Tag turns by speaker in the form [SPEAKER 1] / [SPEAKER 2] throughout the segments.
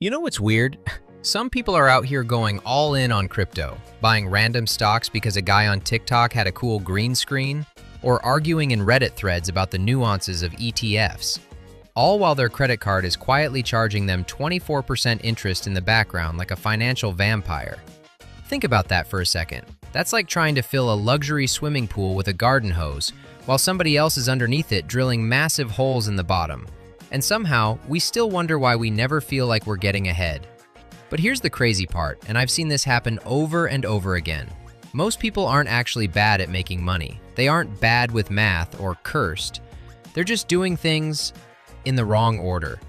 [SPEAKER 1] You know what's weird? Some people are out here going all in on crypto, buying random stocks because a guy on TikTok had a cool green screen, or arguing in Reddit threads about the nuances of ETFs, all while their credit card is quietly charging them 24% interest in the background like a financial vampire. Think about that for a second. That's like trying to fill a luxury swimming pool with a garden hose, while somebody else is underneath it drilling massive holes in the bottom. And somehow, we still wonder why we never feel like we're getting ahead. But here's the crazy part, and I've seen this happen over and over again. Most people aren't actually bad at making money. They aren't bad with math or cursed. They're just doing things in the wrong order.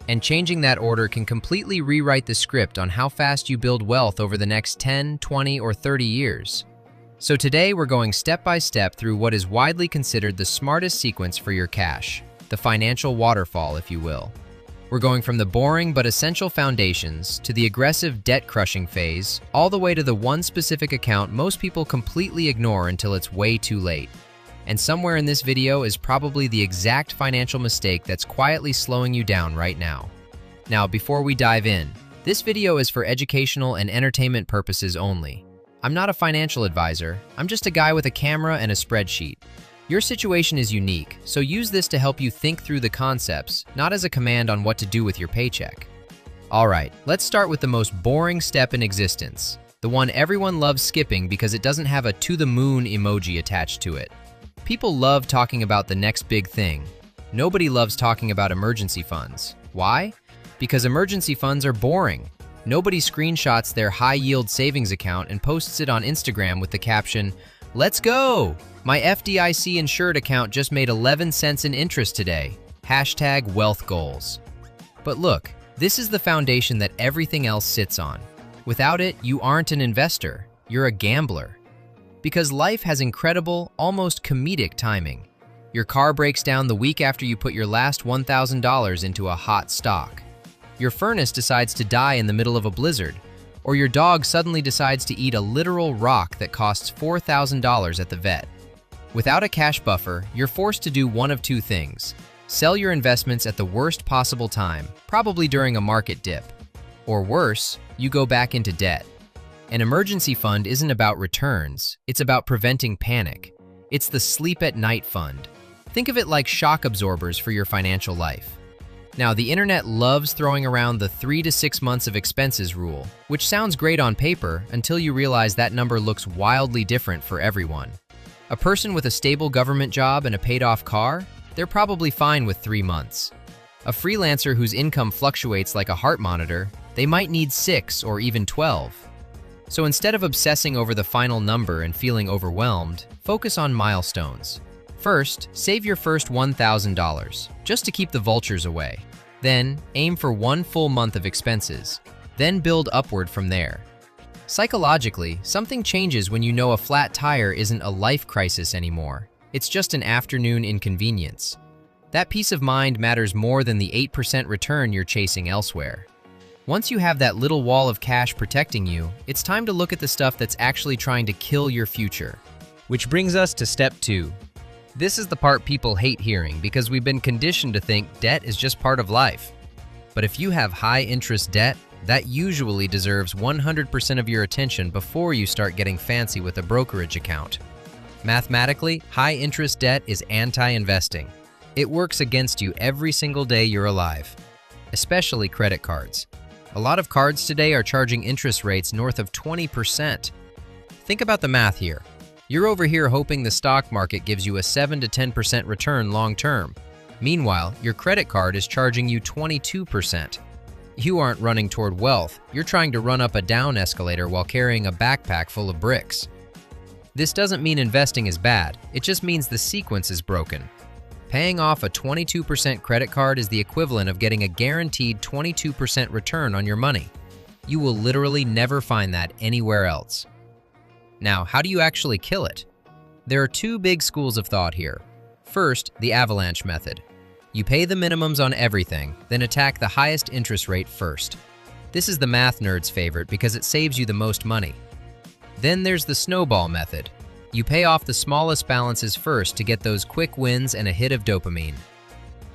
[SPEAKER 1] And changing that order can completely rewrite the script on how fast you build wealth over the next 10, 20, or 30 years. So today we're going step by step through what is widely considered the smartest sequence for your cash, the financial waterfall, if you will. We're going from the boring but essential foundations to the aggressive debt-crushing phase, all the way to the one specific account most people completely ignore until it's way too late. And somewhere in this video is probably the exact financial mistake that's quietly slowing you down right now. Now, before we dive in, this video is for educational and entertainment purposes only. I'm not a financial advisor, I'm just a guy with a camera and a spreadsheet. Your situation is unique, so use this to help you think through the concepts, not as a command on what to do with your paycheck. Alright, let's start with the most boring step in existence, the one everyone loves skipping because it doesn't have a to-the-moon emoji attached to it. People love talking about the next big thing. Nobody loves talking about emergency funds. Why? Because emergency funds are boring. Nobody screenshots their high-yield savings account and posts it on Instagram with the caption, "Let's go! My FDIC insured account just made 11 cents in interest today. Hashtag wealth goals." But look, this is the foundation that everything else sits on. Without it, you aren't an investor, you're a gambler. Because life has incredible, almost comedic timing. Your car breaks down the week after you put your last $1,000 into a hot stock. Your furnace decides to die in the middle of a blizzard, or your dog suddenly decides to eat a literal rock that costs $4,000 at the vet. Without a cash buffer, you're forced to do one of two things. Sell your investments at the worst possible time, probably during a market dip. Or worse, you go back into debt. An emergency fund isn't about returns, it's about preventing panic. It's the sleep at night fund. Think of it like shock absorbers for your financial life. Now, the internet loves throwing around the 3 to 6 months of expenses rule, which sounds great on paper until you realize that number looks wildly different for everyone. A person with a stable government job and a paid-off car, they're probably fine with 3 months. A freelancer whose income fluctuates like a heart monitor, they might need 6 or even 12. So instead of obsessing over the final number and feeling overwhelmed, focus on milestones. First, save your first $1,000, just to keep the vultures away. Then, aim for 1 full month of expenses. Then build upward from there. Psychologically, something changes when you know a flat tire isn't a life crisis anymore. It's just an afternoon inconvenience. That peace of mind matters more than the 8% return you're chasing elsewhere. Once you have that little wall of cash protecting you, it's time to look at the stuff that's actually trying to kill your future. Which brings us to step 2. This is the part people hate hearing because we've been conditioned to think debt is just part of life. But if you have high-interest debt, that usually deserves 100% of your attention before you start getting fancy with a brokerage account. Mathematically, high-interest debt is anti-investing. It works against you every single day you're alive, especially credit cards. A lot of cards today are charging interest rates north of 20%. Think about the math here. You're over here hoping the stock market gives you a 7 to 10% return long term. Meanwhile, your credit card is charging you 22%. You aren't running toward wealth, you're trying to run up a down escalator while carrying a backpack full of bricks. This doesn't mean investing is bad, it just means the sequence is broken. Paying off a 22% credit card is the equivalent of getting a guaranteed 22% return on your money. You will literally never find that anywhere else. Now, how do you actually kill it? There are 2 big schools of thought here. First, the avalanche method. You pay the minimums on everything, then attack the highest interest rate first. This is the math nerd's favorite because it saves you the most money. Then there's the snowball method. You pay off the smallest balances first to get those quick wins and a hit of dopamine.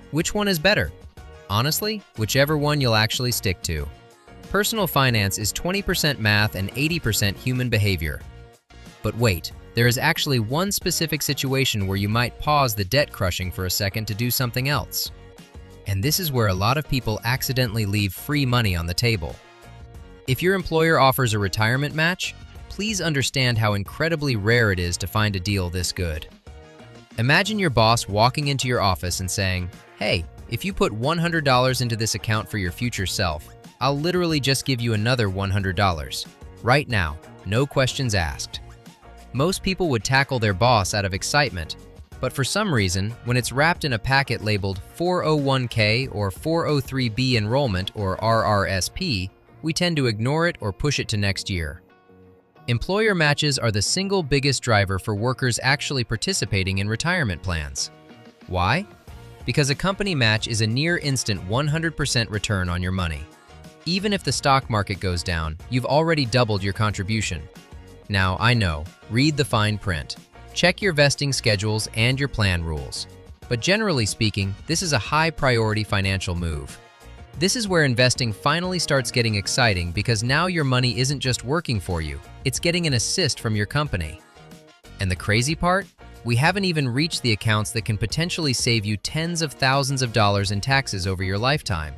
[SPEAKER 1] Which one is better? Honestly, whichever one you'll actually stick to. Personal finance is 20% math and 80% human behavior. But wait, there is actually one specific situation where you might pause the debt crushing for a second to do something else. And this is where a lot of people accidentally leave free money on the table. If your employer offers a retirement match, please understand how incredibly rare it is to find a deal this good. Imagine your boss walking into your office and saying, "Hey, if you put $100 into this account for your future self, I'll literally just give you another $100. Right now, no questions asked." Most people would tackle their boss out of excitement, but for some reason, when it's wrapped in a packet labeled 401k or 403b enrollment or RRSP, we tend to ignore it or push it to next year. Employer matches are the single biggest driver for workers actually participating in retirement plans. Why? Because a company match is a near instant 100% return on your money. Even if the stock market goes down, you've already doubled your contribution. Now, I know, read the fine print. Check your vesting schedules and your plan rules. But generally speaking, this is a high priority financial move. This is where investing finally starts getting exciting because now your money isn't just working for you, it's getting an assist from your company. And the crazy part? We haven't even reached the accounts that can potentially save you tens of thousands of dollars in taxes over your lifetime.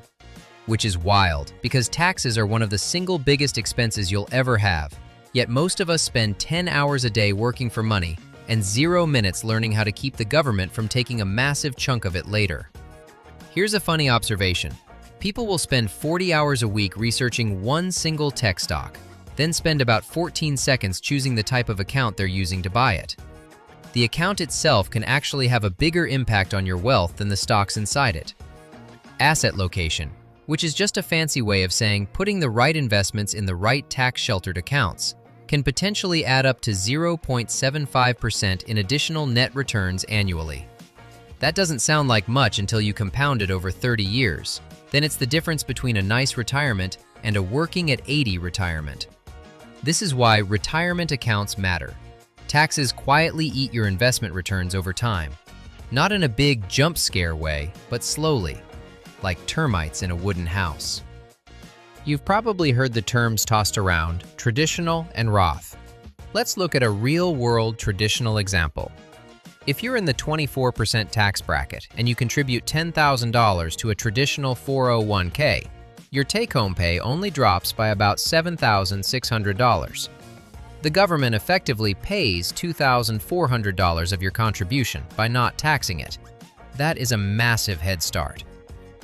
[SPEAKER 1] Which is wild, because taxes are one of the single biggest expenses you'll ever have. Yet most of us spend 10 hours a day working for money and 0 minutes learning how to keep the government from taking a massive chunk of it later. Here's a funny observation. People will spend 40 hours a week researching one single tech stock, then spend about 14 seconds choosing the type of account they're using to buy it. The account itself can actually have a bigger impact on your wealth than the stocks inside it. Asset location, which is just a fancy way of saying putting the right investments in the right tax-sheltered accounts, can potentially add up to 0.75% in additional net returns annually. That doesn't sound like much until you compound it over 30 years. Then it's the difference between a nice retirement and a working at 80 retirement. This is why retirement accounts matter. Taxes quietly eat your investment returns over time. Not in a big jump scare way, but slowly, like termites in a wooden house. You've probably heard the terms tossed around, traditional and Roth. Let's look at a real-world traditional example. If you're in the 24% tax bracket and you contribute $10,000 to a traditional 401k, your take-home pay only drops by about $7,600. The government effectively pays $2,400 of your contribution by not taxing it. That is a massive head start.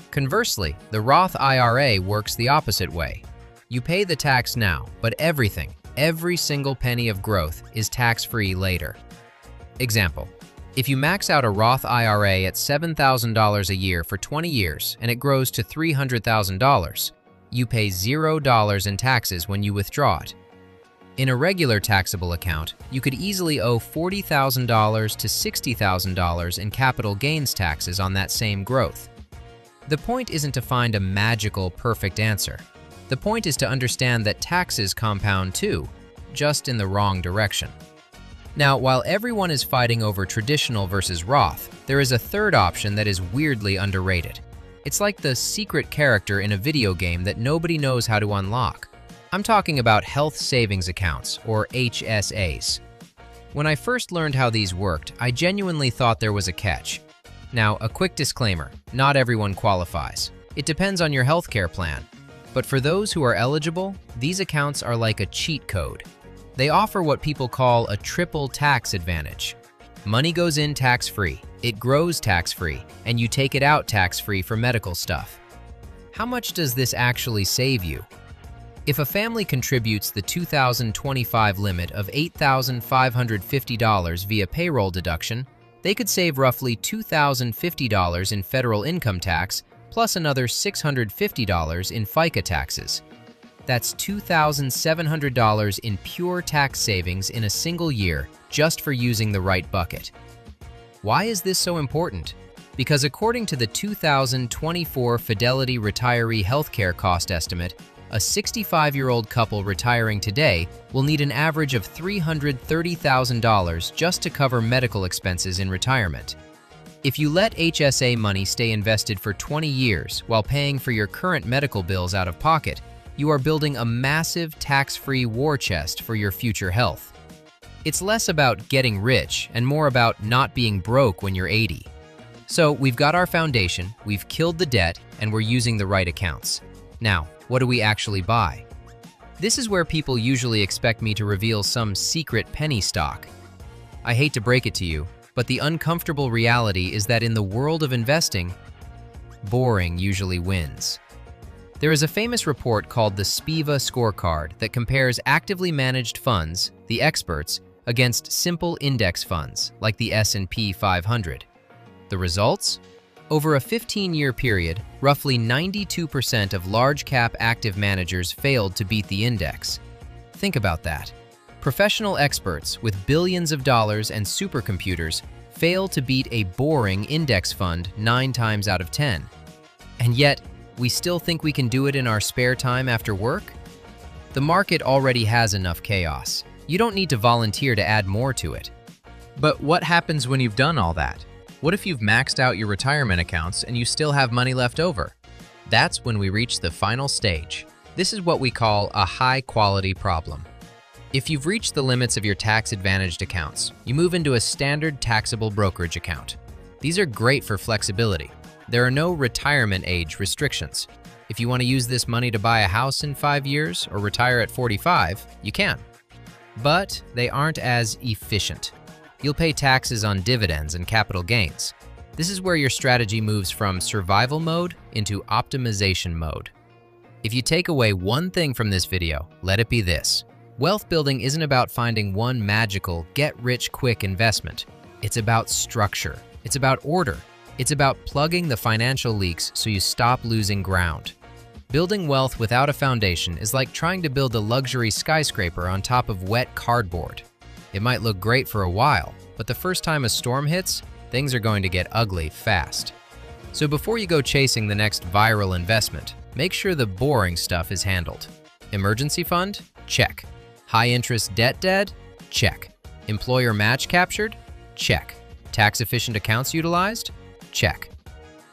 [SPEAKER 1] Conversely, the Roth IRA works the opposite way. You pay the tax now, but every single penny of growth is tax-free later. Example. If you max out a Roth IRA at $7,000 a year for 20 years and it grows to $300,000, you pay $0 in taxes when you withdraw it. In a regular taxable account, you could easily owe $40,000 to $60,000 in capital gains taxes on that same growth. The point isn't to find a magical, perfect answer. The point is to understand that taxes compound too, just in the wrong direction. Now, while everyone is fighting over traditional versus Roth, there is a third option that is weirdly underrated. It's like the secret character in a video game that nobody knows how to unlock. I'm talking about health savings accounts, or HSAs. When I first learned how these worked, I genuinely thought there was a catch. Now, a quick disclaimer, not everyone qualifies. It depends on your healthcare plan. But for those who are eligible, these accounts are like a cheat code. They offer what people call a triple tax advantage. Money goes in tax-free, it grows tax-free, and you take it out tax-free for medical stuff. How much does this actually save you? If a family contributes the 2025 limit of $8,550 via payroll deduction, they could save roughly $2,050 in federal income tax plus another $650 in FICA taxes. That's $2,700 in pure tax savings in a single year just for using the right bucket. Why is this so important? Because according to the 2024 Fidelity Retiree Healthcare Cost Estimate, a 65-year-old couple retiring today will need an average of $330,000 just to cover medical expenses in retirement. If you let HSA money stay invested for 20 years while paying for your current medical bills out of pocket, you are building a massive tax-free war chest for your future health. It's less about getting rich and more about not being broke when you're 80. So we've got our foundation, we've killed the debt, and we're using the right accounts. Now, what do we actually buy? This is where people usually expect me to reveal some secret penny stock. I hate to break it to you, but the uncomfortable reality is that in the world of investing, boring usually wins. There is a famous report called the SPIVA scorecard that compares actively managed funds, the experts, against simple index funds like the S&P 500. The results? Over a 15-year period, roughly 92% of large-cap active managers failed to beat the index. Think about that. Professional experts with billions of dollars and supercomputers fail to beat a boring index fund 9 times out of 10. And yet, we still think we can do it in our spare time after work? The market already has enough chaos. You don't need to volunteer to add more to it. But what happens when you've done all that? What if you've maxed out your retirement accounts and you still have money left over? That's when we reach the final stage. This is what we call a high-quality problem. If you've reached the limits of your tax-advantaged accounts, you move into a standard taxable brokerage account. These are great for flexibility. There are no retirement age restrictions. If you want to use this money to buy a house in 5 years or retire at 45, you can. But they aren't as efficient. You'll pay taxes on dividends and capital gains. This is where your strategy moves from survival mode into optimization mode. If you take away one thing from this video, let it be this. Wealth building isn't about finding one magical, get-rich-quick investment. It's about structure. It's about order. It's about plugging the financial leaks so you stop losing ground. Building wealth without a foundation is like trying to build a luxury skyscraper on top of wet cardboard. It might look great for a while, but the first time a storm hits, things are going to get ugly fast. So before you go chasing the next viral investment, make sure the boring stuff is handled. Emergency fund? Check. High-interest debt dead? Check. Employer match captured? Check. Tax-efficient accounts utilized? Check.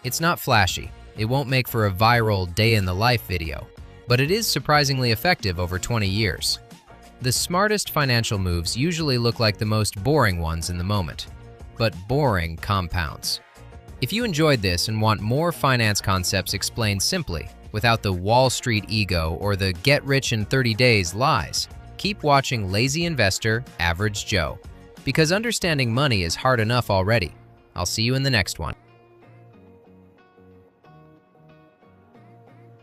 [SPEAKER 1] It's not flashy. It won't make for a viral day-in-the-life video, but it is surprisingly effective over 20 years. The smartest financial moves usually look like the most boring ones in the moment, but boring compounds. If you enjoyed this and want more finance concepts explained simply, without the Wall Street ego or the get-rich-in-30 days lies, keep watching Lazy Investor, Average Joe, because understanding money is hard enough already. I'll see you in the next one.